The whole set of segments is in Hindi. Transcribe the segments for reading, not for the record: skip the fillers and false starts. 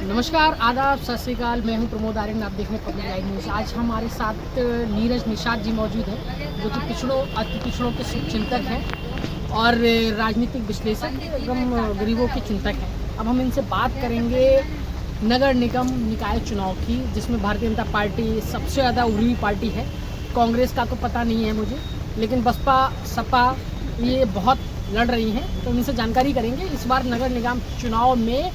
नमस्कार, आदाब, सत श्री अकाल। मैं हूं प्रमोद आर्यन, आप देख रहे हैं पब्लिक लाइव न्यूज़। आज हमारे साथ नीरज निषाद जी मौजूद हैं, जो कि पिछड़ों अति पिछड़ों के शुभचिंतक हैं और राजनीतिक विश्लेषक एवं गरीबों के चिंतक हैं। अब हम इनसे बात करेंगे नगर निगम निकाय चुनाव की, जिसमें भारतीय जनता पार्टी सबसे ज़्यादा उभरी हुई पार्टी है। कांग्रेस का तो पता नहीं है मुझे, लेकिन बसपा सपा ये बहुत लड़ रही हैं, तो इनसे जानकारी करेंगे इस बार नगर निगम चुनाव में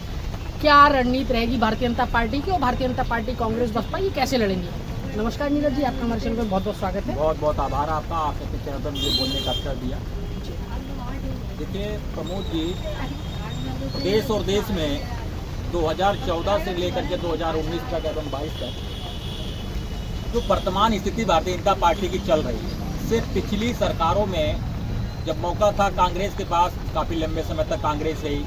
क्या रणनीति रहेगी भारतीय जनता पार्टी की, और भारतीय जनता पार्टी कांग्रेस बसपा ये कैसे लड़ेंगे। नमस्कार नीरज जी, आपका हमारे चैनल पर बहुत बहुत स्वागत है। बहुत बहुत आभार आपका, आपके चैनल पर मुझे बोलने का अवसर दिया। देखिए प्रमोद जी, देश और देश में 2014 से लेकर के 2019 तक एवं 22 तक जो वर्तमान स्थिति भारतीय जनता पार्टी की चल रही है, सिर्फ पिछली सरकारों में जब मौका था कांग्रेस के पास, काफ़ी लंबे समय तक कांग्रेस रही,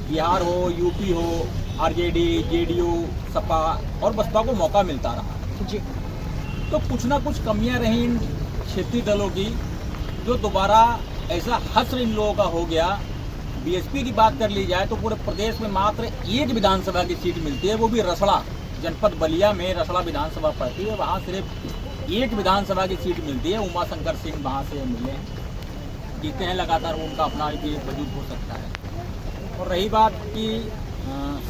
बिहार हो, यूपी हो, आरजेडी, जेडीयू, सपा और बसपा को मौका मिलता रहा जी। तो कुछ ना कुछ कमियां रही इन क्षेत्रीय दलों की, जो दोबारा ऐसा हश्र इन लोगों का हो गया। बीएसपी की बात कर ली जाए तो पूरे प्रदेश में मात्र एक विधानसभा की सीट मिलती है, वो भी रसड़ा जनपद बलिया में रसड़ा विधानसभा पड़ती है। वहाँ सिर्फ एक विधानसभा की सीट मिलती है। उमा शंकर सिंह वहाँ से मिले, जीते हैं लगातार, वो उनका अपना भी वजूद हो सकता है। और रही बात कि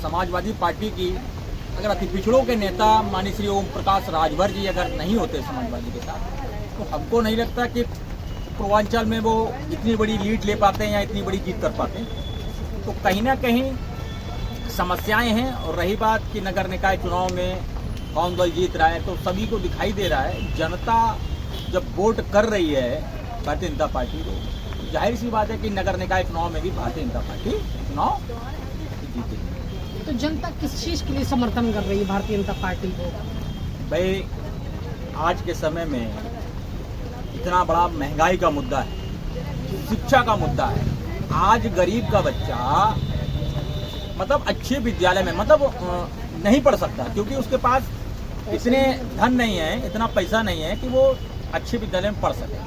समाजवादी पार्टी की, अगर अति पिछड़ों के नेता माननीय श्री ओम प्रकाश राजभर जी अगर नहीं होते समाजवादी के साथ, तो हमको नहीं लगता कि पूर्वांचल में वो इतनी बड़ी लीड ले पाते हैं या इतनी बड़ी जीत कर पाते हैं। तो कहीं ना कहीं समस्याएं हैं। और रही बात कि नगर निकाय चुनाव में कौन दल जीत रहा है, तो सभी को दिखाई दे रहा है, जनता जब वोट कर रही है भारतीय जनता पार्टी को, जाहिर सी बात है कि नगर निकाय चुनाव में भी भारतीय जनता पार्टी चुनाव जीतेगी। तो जनता किस चीज़ के लिए समर्थन कर रही है भारतीय जनता पार्टी को? भाई, आज के समय में इतना बड़ा महंगाई का मुद्दा है, शिक्षा का मुद्दा है। आज गरीब का बच्चा मतलब अच्छे विद्यालय में नहीं पढ़ सकता, क्योंकि उसके पास इतने धन नहीं है, इतना पैसा नहीं है कि वो अच्छे विद्यालय में पढ़ सके।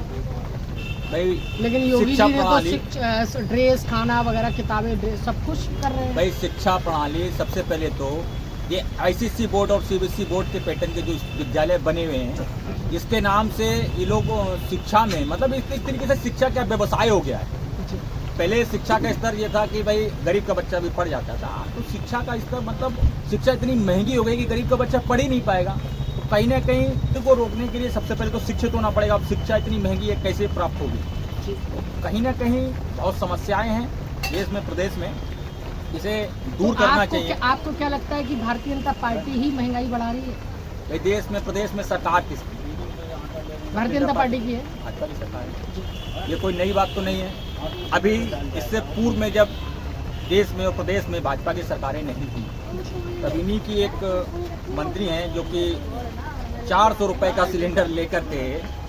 भाई, लेकिन योगी शिक्षा जी ने प्रणाली, तो ड्रेस, खाना वगैरह, किताबें, ड्रेस सब कुछ कर रहे हैं। भाई शिक्षा प्रणाली, सबसे पहले तो ये आईसीएसई बोर्ड और सीबीएसई बोर्ड के पैटर्न के जो विद्यालय बने हुए हैं, इसके नाम से ये लोग शिक्षा में इस तरीके से शिक्षा का व्यवसाय हो गया है। पहले शिक्षा का स्तर ये था कि भाई गरीब का बच्चा भी पढ़ जाता था, तो शिक्षा का स्तर शिक्षा इतनी महंगी हो गई कि गरीब का बच्चा पढ़ ही नहीं पाएगा। तो कहीं ना कहीं इसको रोकने के लिए सबसे पहले तो शिक्षित होना पड़ेगा। अब शिक्षा इतनी महंगी है, कैसे प्राप्त होगी? कहीं ना कहीं बहुत समस्याएं हैं देश में, प्रदेश में, इसे दूर करना चाहिए। आपको क्या लगता है कि भारतीय जनता पार्टी ही महंगाई बढ़ा रही है? भाई, देश में, प्रदेश में सरकार किसकी? भारतीय जनता पार्टी की है। भाजपा की सरकार है। ये कोई नई बात तो नहीं है। अभी इससे पूर्व में जब देश में और प्रदेश में भाजपा की सरकारें नहीं थी, तब इन्हीं की एक मंत्री हैं जो कि 400 रुपये का सिलेंडर लेकर के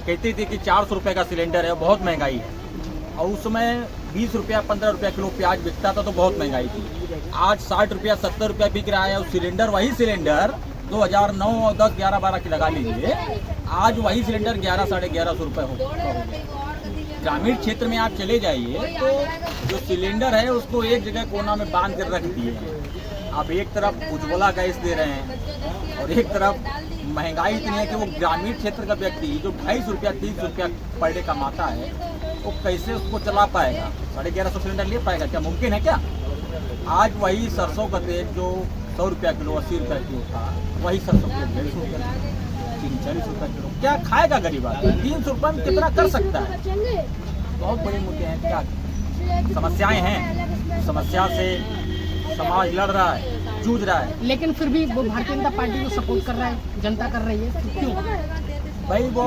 कहते थे कि 400 रुपये का सिलेंडर है, बहुत महंगाई है। और उस समय 20 रुपया 15 रुपया किलो प्याज बिकता था, तो बहुत महंगाई थी। आज 60 रुपया 70 रुपया बिक रहा है। और सिलेंडर, वही सिलेंडर 2009, 10, 11, 12 की लगा लीजिए, आज वही सिलेंडर 11, 1150 रुपये हो। ग्रामीण क्षेत्र में आप चले जाइए तो जो सिलेंडर है उसको एक जगह कोना में बांध कर रख दिए हैं। आप एक तरफ उज्ज्वला गैस दे रहे हैं और एक तरफ महंगाई इतनी है कि वो ग्रामीण क्षेत्र का व्यक्ति जो 250 रुपया 30 रुपया पर डे कमाता है, वो कैसे उसको चला पाएगा? 1150 सिलेंडर ले पाएगा? क्या मुमकिन है क्या? आज वही सरसों का तेल जो 100 रुपया किलो, 80 रुपया किलो था, वही सरसों का 150 रुपया, 40 रुपया किलो। क्या खाएगा गरीब आदमी? 300 रुपये में कितना कर सकता है? बहुत बड़े मुद्दे हैं। क्या समस्याएं हैं? समस्या से समाज लड़ रहा है, जूझ रहा है। लेकिन फिर भी वो भारतीय जनता पार्टी को सपोर्ट कर रहा है, जनता कर रही है, क्यों? भाई, वो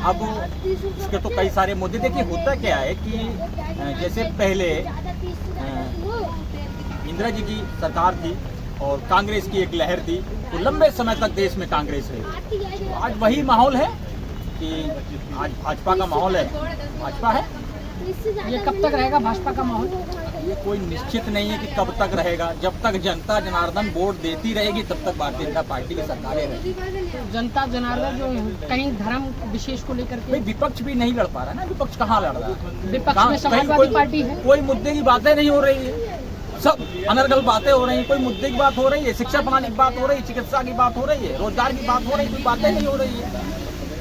अब इसके तो कई सारे मुद्दे। देखिए, होता क्या है कि जैसे पहले इंदिरा जी की सरकार थी और कांग्रेस की एक लहर थी, तो लंबे समय तक देश में कांग्रेस रही। तो आज वही माहौल है कि आज भाजपा का माहौल है, भाजपा है। ये कब तक रहेगा भाजपा का माहौल? ये कोई निश्चित नहीं है कि कब तक रहेगा। जब तक जनता जनार्दन वोट देती रहेगी, तब तक भारतीय जनता पार्टी की सरकारें रहेगी। जनता जनार्दन जो कहीं धर्म विशेष को लेकर के, भाई विपक्ष भी नहीं लड़ पा रहा है ना। विपक्ष कहाँ लड़ रहा है? विपक्ष में समाजवादी पार्टी है। कोई मुद्दे की बातें नहीं हो रही है। सब अनर्गल बातें हो रही हैं, कोई मुद्दे की बात हो रही है, शिक्षा प्रणाली की बात हो रही है, चिकित्सा की बात हो रही है, रोजगार की बात हो रही है, कोई बातें नहीं हो रही है।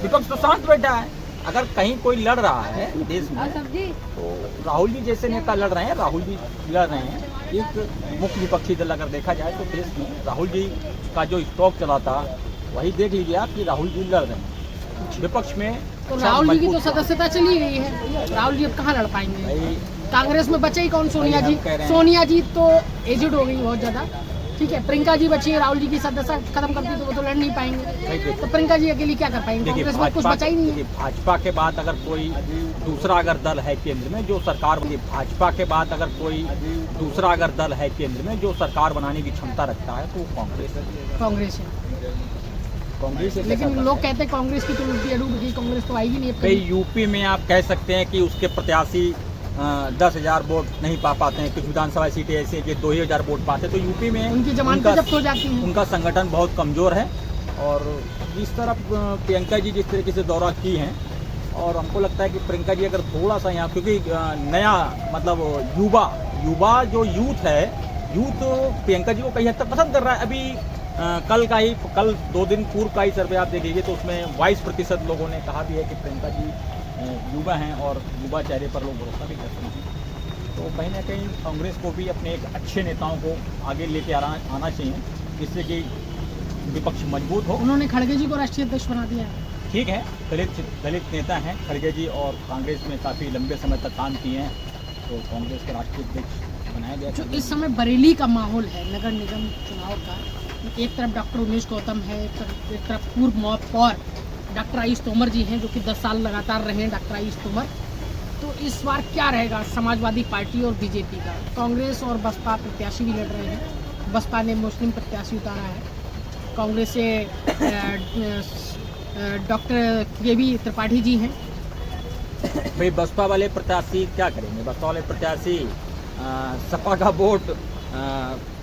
विपक्ष तो शांत बैठा है। अगर कहीं कोई लड़ रहा है देश में तो राहुल जी जैसे नेता लड़ रहे हैं, राहुल जी लड़ रहे हैं। एक मुख्य विपक्षी दल अगर देखा जाए तो देश में राहुल जी का जो स्टॉक चला था वही देख लीजिए आप कि राहुल जी लड़ रहे हैं। विपक्ष में तो राहुल जी की तो सदस्यता चली गई है, राहुल जी अब कहाँ लड़ पाएंगे? भाई कांग्रेस में बचे ही कौन? सोनिया जी। सोनिया जी तो एजेड हो गई बहुत ज्यादा, ठीक है। प्रियंका जी बची है, राहुल जी की सदस्यता खत्म कर दी तो वो तो लड़ नहीं पाएंगे। तो प्रियंका जी अकेली क्या कर पाएंगे? कांग्रेस में कुछ बचा ही नहीं है। भाजपा के बाद अगर कोई दूसरा अगर दल है केंद्र में जो सरकार, भाजपा के बाद अगर कोई दूसरा अगर दल है केंद्र में जो सरकार बनाने की क्षमता रखता है तो कांग्रेस है। कांग्रेस है, लेकिन लोग कहते हैं कांग्रेस की तो उल्टी अड़ूब की, कांग्रेस तो आएगी नहीं। कई यूपी में आप कह सकते हैं कि उसके प्रत्याशी 10,000 वोट नहीं पा पाते हैं, कुछ विधानसभा सीटें ऐसी हैं कि 2,000 वोट पाते हैं। तो यूपी में उनकी जमानतें जब्त हो जाती हैं। उनका संगठन बहुत कमजोर है। और जिस तरफ प्रियंका जी जिस तरीके से दौरा की हैं, और हमको लगता है कि प्रियंका जी अगर थोड़ा सा यहाँ, क्योंकि नया मतलब युवा जो यूथ है, यूथ प्रियंका जी को कहीं हद तक पसंद कर रहा है। अभी कल 2 दिन पूर्व का ही सर्वे आप देख लीजिए तो उसमें 22% लोगों ने कहा भी है कि प्रियंका जी युवा हैं और युवा चेहरे पर लोग भरोसा भी करते हैं। तो कहीं ना कहीं कांग्रेस को भी अपने एक अच्छे नेताओं को आगे लेके आना चाहिए जिससे कि विपक्ष मजबूत हो। उन्होंने खड़गे जी को राष्ट्रीय अध्यक्ष बना दिया है। ठीक है, दलित नेता हैं खड़गे जी और कांग्रेस में काफ़ी लंबे समय तक काम किए हैं, तो कांग्रेस के राष्ट्रीय अध्यक्ष बनाया गया। जो इस समय बरेली का माहौल है नगर निगम चुनाव का, एक तरफ डॉक्टर उमेश गौतम है, एक तरफ पूर्व महापौर डॉक्टर आयुष तोमर जी हैं जो कि 10 साल लगातार रहे हैं डॉक्टर आयुष तोमर। तो इस बार क्या रहेगा समाजवादी पार्टी और बीजेपी का? कांग्रेस और बसपा प्रत्याशी भी लड़ रहे हैं। बसपा ने मुस्लिम प्रत्याशी उतारा है, कांग्रेस से डॉक्टर केवी त्रिपाठी जी हैं। भाई बसपा वाले प्रत्याशी क्या करेंगे? बसपा वाले प्रत्याशी सपा का वोट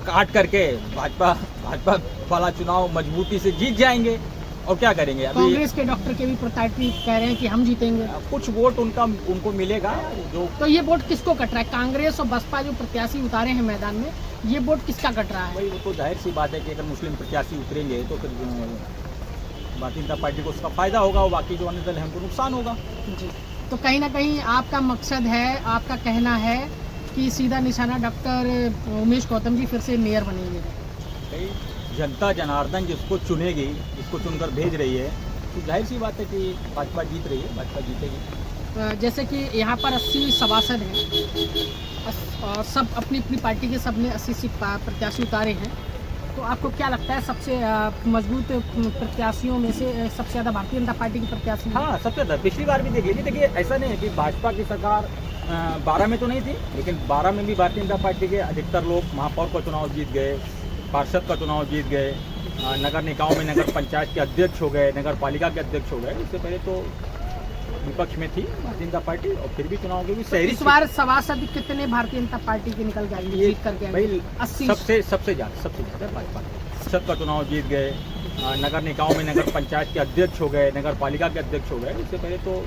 काट करके भाजपा वाला चुनाव मजबूती से जीत जाएंगे और क्या करेंगे? अभी कांग्रेस के डॉक्टर केवी त्रिपाठी कह रहे हैं कि हम जीतेंगे। कुछ वोट उनको मिलेगा जो। तो ये वोट किसको कट रहा है? कांग्रेस और बसपा जो प्रत्याशी उतारे हैं मैदान में, ये वोट किसका कट रहा है? भाई वो तो जाहिर सी बात है कि अगर मुस्लिम प्रत्याशी उतरेंगे तो फिर भारतीय जनता पार्टी को उसका फायदा होगा और बाकी जो अन्य दल है उनको नुकसान होगा। जी, तो कहीं ना कहीं आपका मकसद है, आपका कहना है कि सीधा निशाना डॉक्टर उमेश गौतम जी फिर से मेयर बनेंगे। भाई जनता जनार्दन जिसको चुनेगी, जिसको चुनकर भेज रही है, तो जाहिर सी बात है कि भाजपा जीत रही है, भाजपा जीतेगी। जैसे कि यहाँ पर 80 सभासद हैं और सब अपनी अपनी पार्टी के सब ने 80 प्रत्याशी उतारे हैं। तो आपको क्या लगता है सबसे मजबूत प्रत्याशियों में से सबसे ज़्यादा भारतीय जनता पार्टी की प्रत्याशी? हाँ, सबसे ज़्यादा। पिछली बार भी देखिए ऐसा नहीं है कि भाजपा की सरकार 12 में तो नहीं थी, लेकिन 12 में भी भारतीय जनता पार्टी के अधिकतर लोग महापौर का चुनाव जीत गए, पार्षद का चुनाव जीत गए, नगर निकायों में नगर पंचायत के अध्यक्ष हो गए, नगर पालिका के अध्यक्ष हो गए। इससे पहले तो विपक्ष में थी भारतीय जनता पार्टी और फिर भी चुनाव के भी शहरी। इस बार सभासद कितने भारतीय जनता पार्टी के निकल गए जीत करके? भाई 80 सबसे ज़्यादा भाजपा पार्षद का चुनाव जीत गए, नगर निकायों में नगर पंचायत के अध्यक्ष हो गए, नगर पालिका के अध्यक्ष हो गए। इससे पहले तो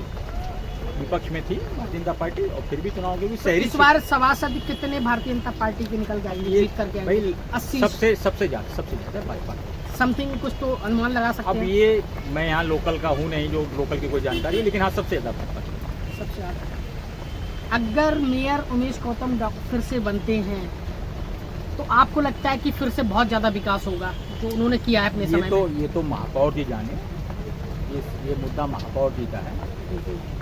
विपक्ष में थी भारतीय जनता पार्टी और फिर भी चुनाव के भी शहरी। इस बार सभासद कितने भारतीय जनता पार्टी के निकल गए जीत करके? भाई 80 सबसे ज़्यादा भाजपा। समथिंग कुछ तो अनुमान लगा सकते हैं? अब ये मैं यहाँ लोकल का हूँ नहीं जो लोकल की कोई जानकारी है, लेकिन हाँ सबसे ज़्यादा भाजपा। सबसे ज़्यादा। अगर मेयर उमेश गौतम फिर से बनते हैं तो आपको लगता है कि फिर से बहुत ज़्यादा विकास होगा जो उन्होंने किया है अपने समय में? ये तो महापौर जी जाने, ये मुद्दा महापौर जी का है।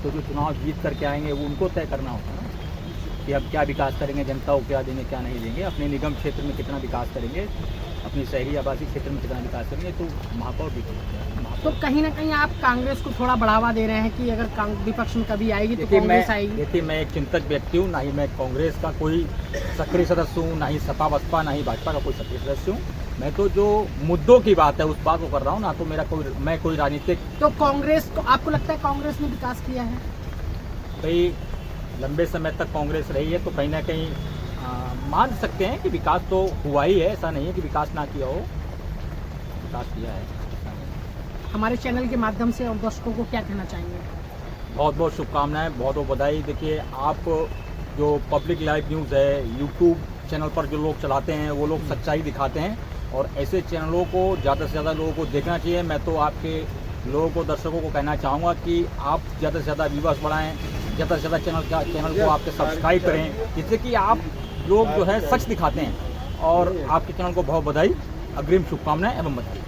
तो जो चुनाव जीत करके आएंगे वो उनको तय करना होगा ना कि अब क्या विकास करेंगे, जनता को क्या देंगे क्या नहीं देंगे, अपने निगम क्षेत्र में कितना विकास करेंगे, अपनी शहरी आबादी क्षेत्र में कितना विकास करेंगे, तो महापौर भी तो कहीं ना कहीं आप कांग्रेस को थोड़ा बढ़ावा दे रहे हैं कि अगर विपक्ष में कभी आएगी तो कांग्रेस आएगी। देखिए मैं एक चिंतक व्यक्ति हूँ, ना ही मैं कांग्रेस का कोई सक्रिय सदस्य हूँ, ना ही सपा बसपा ना ही भाजपा का कोई सक्रिय सदस्य हूँ। मैं तो जो मुद्दों की बात है उस बात को कर रहा हूँ, ना तो मैं कोई राजनीतिक। तो कांग्रेस को आपको लगता है कांग्रेस ने विकास किया है? भाई लंबे समय तक कांग्रेस रही है तो कहीं ना कहीं मान सकते हैं कि विकास तो हुआ ही है, ऐसा नहीं है कि विकास ना किया हो, विकास किया है। हमारे चैनल के माध्यम से और दर्शकों को क्या कहना चाहेंगे? बहुत बहुत शुभकामनाएं, बहुत बहुत बधाई। देखिए आप जो पब्लिक लाइव न्यूज़ है, यूट्यूब चैनल पर जो लोग चलाते हैं वो लोग सच्चाई दिखाते हैं, और ऐसे चैनलों को ज़्यादा से ज़्यादा लोगों को देखना चाहिए। मैं तो आपके लोगों को, दर्शकों को कहना चाहूँगा कि आप ज़्यादा से ज़्यादा व्यूअर्स बढ़ाएं, ज़्यादा से ज़्यादा चैनल को आपके सब्सक्राइब करें, जिससे कि आप लोग जो है सच दिखाते हैं। और आपके चैनल को बहुत बधाई, अग्रिम शुभकामनाएं एवं बधाई।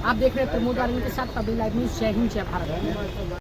आप देख रहे हैं प्रमोद आर्यन के साथ पब्लिक लाइव न्यूज़। जय हिंद, जय भारत।